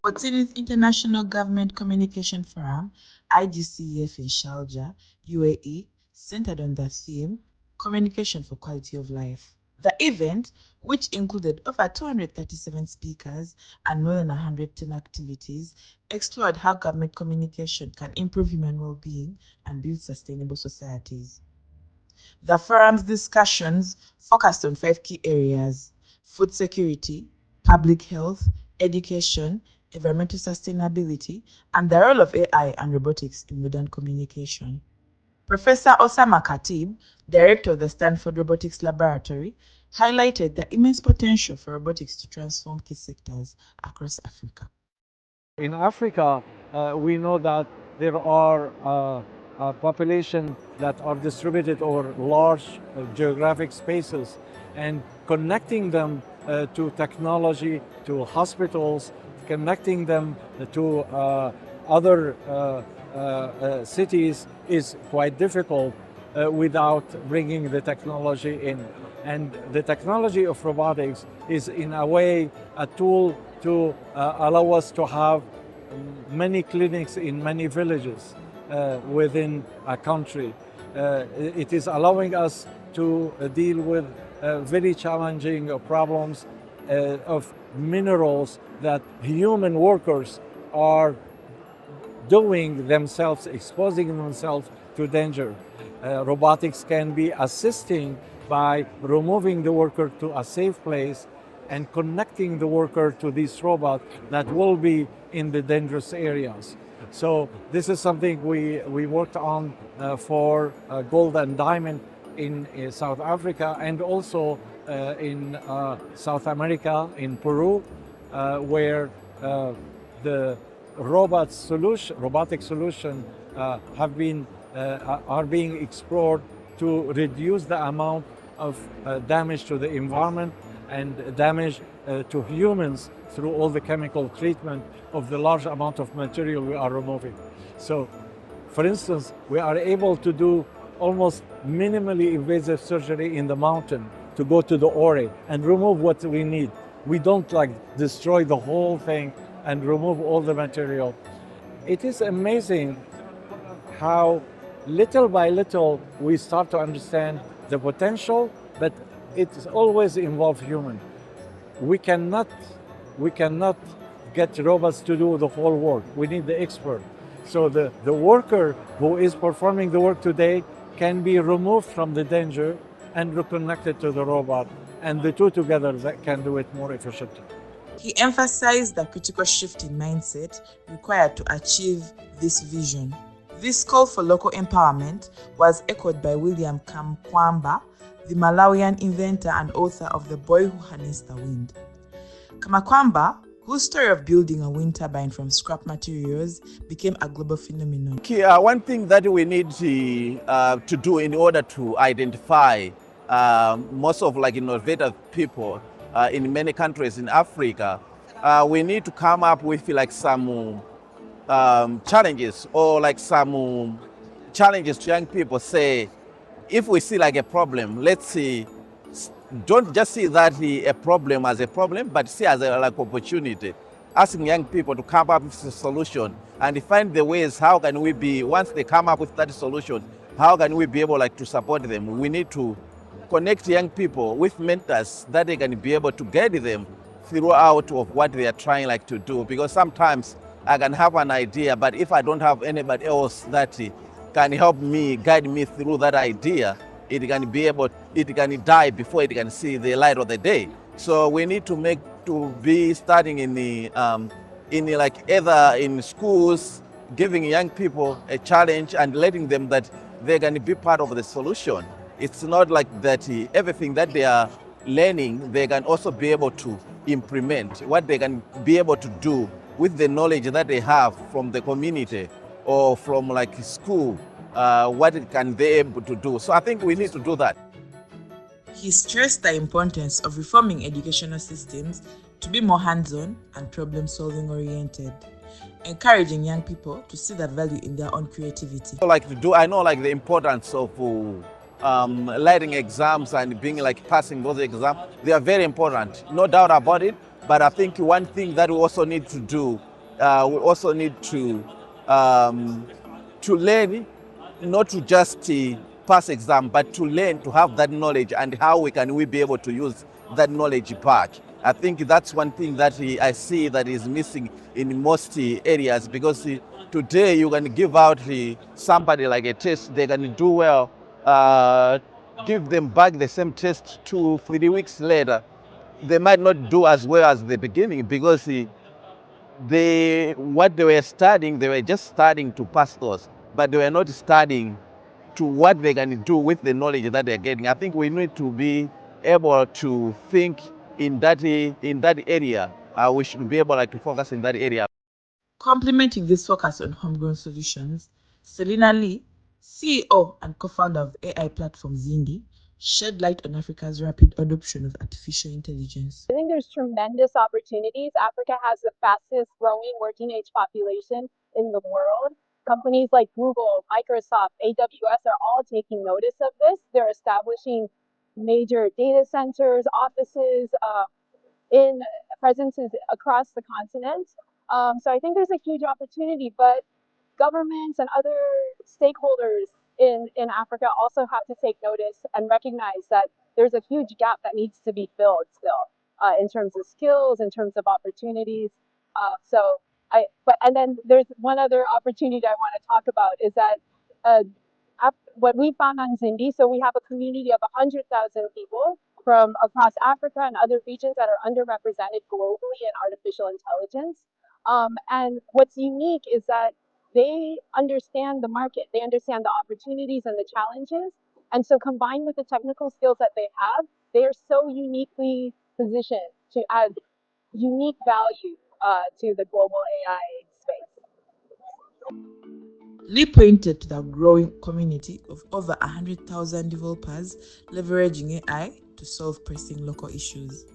14th International Government Communication Forum, IGCF in Sharjah, UAE, centered on the theme Communication for Quality of Life. The event, which included over 237 speakers and more than 110 activities, explored how government communication can improve human well-being and build sustainable societies. The forum's discussions focused on 5 key areas: food security, public health, education, environmental sustainability, and the role of AI and robotics in modern communication. Professor Osama Khatib, director of the Stanford Robotics Laboratory, highlighted the immense potential for robotics to transform key sectors across Africa. In Africa, we know that there are population that are distributed over large geographic spaces, and connecting them to technology, to hospitals, connecting them to other cities is quite difficult without bringing the technology in. And the technology of robotics is in a way a tool to allow us to have many clinics in many villages within a country. It is allowing us to deal with very challenging problems of minerals that human workers are doing themselves, exposing themselves to danger. Robotics can be assisting by removing the worker to a safe place and connecting the worker to this robot that will be in the dangerous areas. So this is something we worked on for gold and diamond in South Africa, and also in South America, in Peru, where the robotic solution are being explored to reduce the amount of damage to the environment and damage to humans through all the chemical treatment of the large amount of material we are removing. So, for instance, we are able to do almost minimally invasive surgery in the mountain to go to the ore and remove what we need. We don't destroy the whole thing and remove all the material. It is amazing how little by little we start to understand the potential, but it's always involved human. We cannot get robots to do the whole work. We need the expert. So the worker who is performing the work today can be removed from the danger and reconnected to the robot, and the two together that can do it more efficiently. He emphasized the critical shift in mindset required to achieve this vision. This call for local empowerment was echoed by William Kamkwamba, the Malawian inventor and author of The Boy Who Harnessed the Wind. Kamakwamba, whose story of building a wind turbine from scrap materials became a global phenomenon. One thing that we need to do in order to identify most of innovative people in many countries in Africa, we need to come up with some challenges, or some challenges to young people. Say, if we see a problem, let's see, don't just see that a problem as a problem, but see as a opportunity. Asking young people to come up with a solution and find the ways how can we be, once they come up with that solution, how can we be able to support them. We need to connect young people with mentors that they can be able to guide them throughout of what they are trying to do. Because sometimes I can have an idea, but if I don't have anybody else that can help me, guide me through that idea, it can die before it can see the light of the day. So we need to be starting in the either in schools, giving young people a challenge and letting them that they're going to be part of the solution. It's not like that everything that they are learning, they can also be able to implement what they can be able to do with the knowledge that they have from the community or from school. What can they able to do? So I think we need to do that. He stressed the importance of reforming educational systems to be more hands-on and problem-solving oriented, encouraging young people to see the value in their own creativity. I know the importance of writing exams and being passing those exams. They are very important, no doubt about it. But I think one thing that we also need to do we also need to learn, not to just pass exam, but to learn to have that knowledge and how we be able to use that knowledge back. I think that's one thing that I see that is missing in most areas, because today you can give out somebody like a test, they can do well, give them back the same test 2 3 weeks later, they might not do as well as the beginning, because what they were studying, they were just studying to pass those, but they were not studying to what they can do with the knowledge that they're getting. I think we need to be able to think in that area. We should be able to focus in that area. Complementing this focus on homegrown solutions, Selena Lee, CEO and co-founder of AI platform Zindi, shed light on Africa's rapid adoption of artificial intelligence. I think there's tremendous opportunities. Africa has the fastest growing working age population in the world. Companies like Google, Microsoft, AWS are all taking notice of this. They're establishing major data centers, offices, in presences across the continent. So I think there's a huge opportunity, but governments and other stakeholders in Africa also have to take notice and recognize that there's a huge gap that needs to be filled still, in terms of skills, in terms of opportunities. And then there's one other opportunity I want to talk about is that uh, what we found on Zindi, so we have a community of 100,000 people from across Africa and other regions that are underrepresented globally in artificial intelligence. And what's unique is that they understand the market, they understand the opportunities and the challenges. And so, combined with the technical skills that they have, they are so uniquely positioned to add unique value to the global AI space. Lee pointed to the growing community of over 100,000 developers leveraging AI to solve pressing local issues.